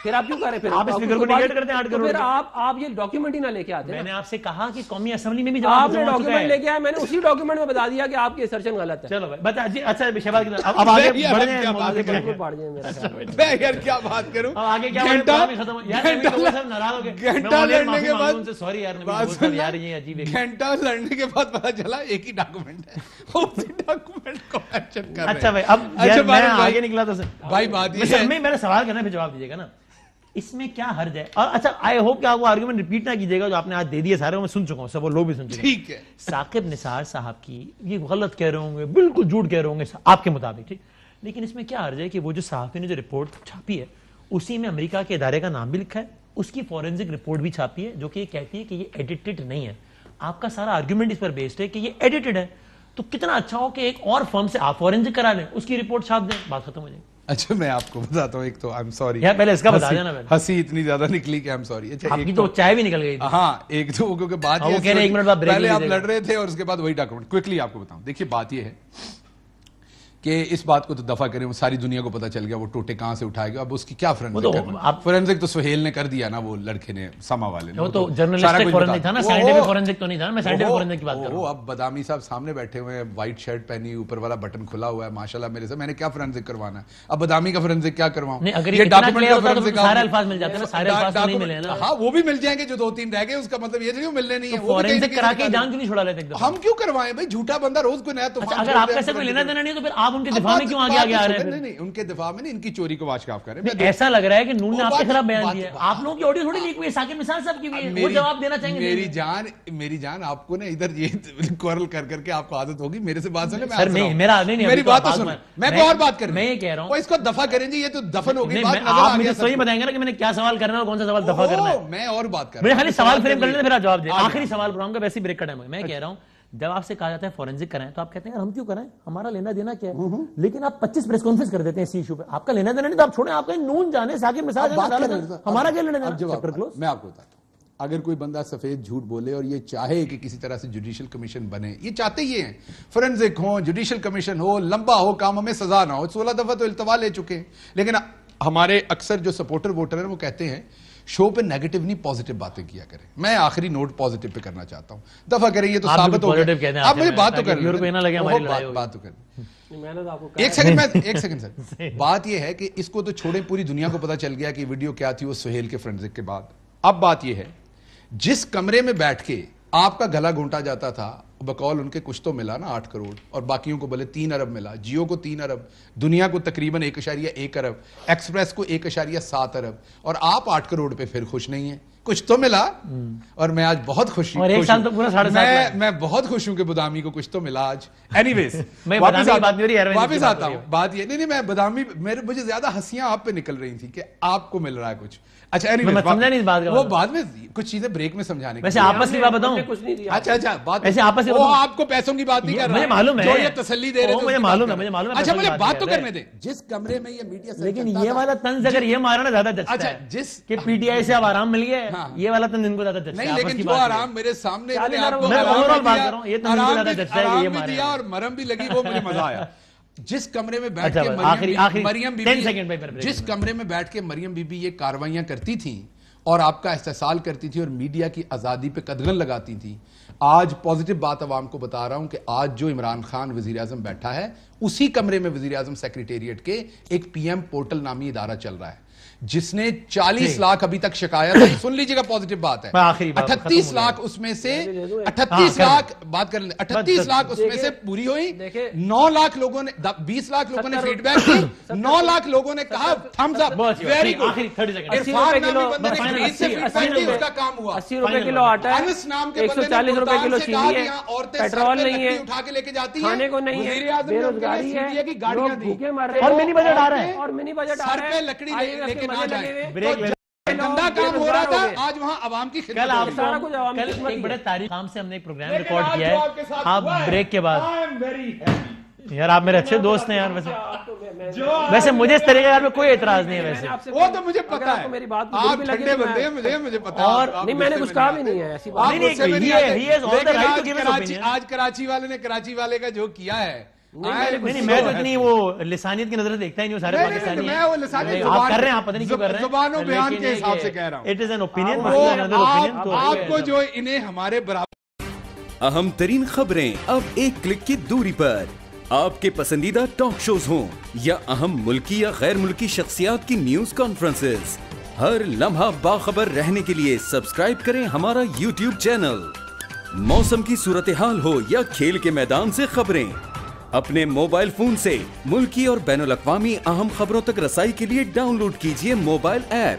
پھر آپ کیوں کر رہے ہیں؟ آپ اس فگر کو نیگیٹ کرتے ہیں 8 کروڑ. پھر آپ یہ ڈاکیومنٹ ہی نہ لے کے آتے. میں نے آپ سے کہا کہ قومی اسمبلی میں بھی آپ نے ڈاکیومنٹ لے کے آئے, میں نے اسی ڈاکیومنٹ میں بتا دیا کہ آپ کی اسرشن غلط ہے. چلو بھائی بتا جی. اچھا شہباز کی اب آگے بڑھنے ہیں, میں یار کیا بات کروں, آگے کیا ختم ہو یار, سب ناراض ہو گئے. گھنٹہ لڑنے کے بعد سوری یار, گھنٹہ لڑنے کے بعد پتا چلا ایک ہی ڈاکیومنٹ ہے, اسی ڈاکیومنٹ کو مینشن کر رہے ہیں. اچھا بھائی اب میں آگے نکلا تو بھائی بات یہ ہے, میں میرا سوال کرنا پھر جواب دیجیے گا نا. اس میں کیا حرج ہے؟ اور اچھا آئی ہوپ کہ آپ وہ آرگومنٹ ریپیٹ نہ کیجیے گا جو آپ نے آج دے دیا سارے، میں سن چکا ہوں سب، وہ لوگ بھی سن چکے ہیں. ٹھیک ہے. ثاقب نثار صاحب کی یہ غلط کہہ رہے ہوں گے، بالکل جھوٹ کہہ رہے ہوں گے آپ کے مطابق، ٹھیک، لیکن اس میں کیا حرج ہے کہ وہ جو صحافی نے جو رپورٹ چھاپی ہے اسی میں امریکہ کے ادارے کا نام بھی لکھا ہے، اس کی فورینسک رپورٹ بھی چھاپی ہے جو کہ یہ کہتی ہے کہ یہ ایڈیٹڈ نہیں ہے. آپ کا سارا آرگومنٹ اس پر بیسڈ ہے کہ یہ ایڈیٹڈ ہے، تو کتنا اچھا ہو کہ ایک اور فرم سے آپ فورینسک کرا لیں، اس کی رپورٹ چھاپ دیں، بات ختم ہو جائے گی. اچھا میں آپ کو بتاتا ہوں، ایک تو I'm sorry پہلے اس کا بتا دینا، ہنسی اتنی زیادہ نکلی کہ I'm sorry. اچھا آپ کی تو چائے بھی نکل گئی تھی. ہاں ایک تو کیونکہ بات وہ کہہ رہے ایک منٹ بعد بریک پہلے آپ لڑ رہے تھے اور اس کے بعد وہی ڈاکومنٹ کوئکلی آپ کو بتاؤں. دیکھیے بات یہ ہے کہ اس بات کو تو دفع کریں، وہ ساری دنیا کو پتا چل گیا وہ ٹوٹے کہاں سے اٹھائے گا. اب اس کی کیا فورینسک تو سہیل نے کر دیا نا، وہ لڑکے نے، سما والے نے. وہ تو جرنلسٹک فورینسک تھا نا، سائنٹیفک فورینسک تو نہیں تھا. میں سائنٹیفک فورینسک کی بات کر رہا ہوں. اب بدامی صاحب سامنے بیٹھے ہوئے ہیں، وائٹ شرٹ پہنی، اوپر والا بٹن کھلا ہوا ہے ماشاءاللہ میرے سے. میں نے کیا فورینسک کروانا ہے؟ اب بدامی کا فورینسک کیا کرواؤں؟ یہ ڈاکومنٹ کا فورینسک سارے الفاظ مل جاتے ہیں، سارے الفاظ نہیں ملے نا. ہاں وہ بھی مل جائیں گے جو 2-3 رہ گئے، اس کا مطلب یہ نہیں ملنے نہیں ہے. فورینسک کرا کے جان کیوں نہیں چھڑا لیتے؟ ہم کیوں کروائیں بھائی؟ جھوٹا بندہ روز کوئی نیا طوفان. اگر آپ کا کوئی لینا دینا نہیں تو پھر آپ ان کے دفاع میں کیوں آگے آ رہے ہیں؟ نہیں ان کے دفاع میں نہیں، ان کی چوری کو واشکاف کریں. ایسا لگ رہا ہے کہ نون نے آپ کے خلاف بیان دیا ہے. آپ لوگوں کی آڈیو تھوڑی لیک ہوئی ہے، ثاقب نثار صاحب کی بھی، وہ جواب دینا چاہیں گے. میری جان آپ کو نا ادھر یہ کورل کر کے آپ کو عادت ہوگی میرے سے بات سنیں. سر نہیں، میرا نہیں، میری بات تو سنیں، میں کوئی اور بات کروں. میں یہ کہہ رہا ہوں اس کو دفع کریں جی، یہ تو دفن ہو گئی بات. آپ مجھے صحیح بتائیں گے نا کہ میں نے کیا سوال کرنا ہے اور کون سا سوال دفع کرنا ہے. میں اور بات کر رہا ہوں، مجھے خالی سوال فریم کرنے پھر آپ جواب دیں. آخری سوال پڑھاؤں گا، ویسے بریک کا ٹائم ہے. میں کہہ رہا ہوں جب آپ سے کہا جاتا ہے فورینسک کرائیں تو آپ کہتے ہیں یار ہم کیوں کرائیں، ہمارا لینا دینا کیا ہے. لیکن آپ 25 پریس کانفرنس کر دیتے ہیں اسی ایشو پہ. آپ کا لینا دینا نہیں تو آپ چھوڑیں، آپ کہیں نون جانے، ثاقب نثار جانے، ہمارا کیا لینا دینا. میں آپ کو بتاتا ہوں، اگر کوئی بندہ سفید جھوٹ بولے اور یہ چاہے کہ کسی طرح سے جوڈیشل کمیشن بنے، یہ چاہتے یہ ہیں فورینسک ہو، جوڈیشل کمیشن ہو، لمبا ہو کام، ہمیں سزا نہ ہو. 16 دفعہ تو التوا لے چکے ہیں. لیکن ہمارے اکثر جو سپورٹر ووٹر ہیں وہ کہتے ہیں شو پہ نیگیٹو نہیں پوزیٹو باتیں کیا کریں. میں آخری نوٹ پوزیٹو پہ کرنا چاہتا ہوں. دفع کریں، یہ تو ثابت ہو گیا. آپ مجھے بات تو کریں، بات تو کریں. ایک سیکنڈ سر. بات یہ ہے کہ اس کو تو چھوڑیں، پوری دنیا کو پتا چل گیا کہ ویڈیو کیا تھی وہ سہیل کے فورینسک کے بعد. اب بات یہ ہے جس کمرے میں بیٹھ کے آپ کا گلا گھونٹا جاتا تھا، بقول ان کے کچھ تو ملا نا 8 کروڑ، اور باقیوں کو بولے 3 ارب ملا. جیو کو 3 ارب، دنیا کو تقریباً 1.1 ارب، ایکسپریس کو 1.7 ارب، اور آپ 8 کروڑ پہ پھر خوش نہیں ہیں. کچھ تو ملا، اور میں آج بہت خوش ہوں. میں بہت خوش ہوں کہ بدامی کو کچھ تو ملا آج. اینی ویز واپس آتا ہوں. بات یہ نہیں، میں بدامی، مجھے زیادہ ہنسیاں آپ پہ نکل رہی تھیں کہ آپ کو مل رہا ہے کچھ. اچھا وہ بعد میں کچھ چیزیں بریک میں سمجھانے. ویسے آپس کی بات بتاؤں، اچھا بات ایسے آپس میں آپ کو پیسوں کی بات نہیں کر رہا، مجھے معلوم ہے، جو یہ تسلی دے رہے تھے مجھے معلوم ہے. اچھا مجھے بات تو کرنے دیں. جس کمرے میں یہ میڈیا، لیکن یہ والا طنز اگر یہ مارنا زیادہ جچتا ہے جس کہ پی ٹی آئی سے اب آرام مل گیا، یہ والا طنز ان کو زیادہ جچتا ہے. نہیں لیکن جو آرام میرے سامنے اور مرم بھی لگی وہ مجھے مزہ آیا. جس کمرے میں بیٹھ کے مریم بی بی یہ کاروائیاں کرتی تھیں اور آپ کا استحصال کرتی تھی اور میڈیا کی آزادی پہ قدغن لگاتی تھی، آج پوزیٹو بات عوام کو بتا رہا ہوں کہ آج جو عمران خان وزیر اعظم بیٹھا ہے اسی کمرے میں وزیر اعظم سیکریٹریٹ کے ایک پی ایم پورٹل نامی ادارہ چل رہا ہے جس نے 40 لاکھ ابھی تک شکایت ہے. سن لیجئے گا پوزیٹو بات ہے. 38 لاکھ اس میں سے 38 لاکھ بات کر لیں، 38 لاکھ اس میں سے پوری ہوئی. 9 لاکھ لوگوں نے 20 لاکھ لوگوں نے فیڈ بیک دی. 9 لاکھ لوگوں نے کہا تھمز اپ، ویری گڈ. عرفان نامی بندے نے خرید سے فیڈ بیک دی، اس کا کام ہوا. 80 روپے کلو آٹا ہے، انس نام کے بندے نے 140 روپے کلو چینی ہے، پیٹرول نہیں ہے، اٹھا کے لے کے جاتی ہیں، کھانے کو نہیں ہے، بے روزگاری ہے، کی گاڑیاں دی اور منی بجٹ آ رہا ہے، اور منی بجٹ آ سر رہا پہ ہے. لکڑی لے کے نہ جائیں. گندا کام ہو رہا تھا، آج وہاں عوام کی کل آپ کل ایک بڑے تاریخ کام سے ہم نے ایک پروگرام ریکارڈ کیا ہے. آپ بریک کے بعد یار آپ میرے اچھے دوست ہیں یار. ویسے مجھے اس طریقے یار میں کوئی اعتراض نہیں ہے. ویسے وہ تو مجھے پتا ہے، میری بات آپ ٹھنڈے بندے ہیں، مجھے پتا ہے. اور نہیں میں نے کچھ کہا بھی نہیں ہے ایسی بات. آج کراچی والے نے کراچی والے کا جو کیا ہے، نہیں میں تو اتنی وہ لسانیت کی نظر دیکھتا ہی نہیں، سارے پاکستانی آپ کر رہے ہیں، آپ پتہ نہیں کیوں کر رہے ہیں، زبان و بیان کے حساب سے کہہ رہا ہوں. It is an opinion. آپ کو جو انہیں ہمارے برابر اہم ترین خبریں اب ایک کلک کی دوری پر، آپ کے پسندیدہ ٹاک شوز ہوں یا اہم ملکی یا غیر ملکی شخصیات کی نیوز کانفرنسز، ہر لمحہ باخبر رہنے کے لیے سبسکرائب کریں ہمارا یوٹیوب چینل. موسم کی صورتحال ہو یا کھیل کے میدان سے خبریں، اپنے موبائل فون سے ملکی اور بین الاقوامی اہم خبروں تک رسائی کے لیے ڈاؤن لوڈ کیجئے موبائل ایپ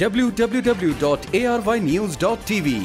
www.arYnews.tv।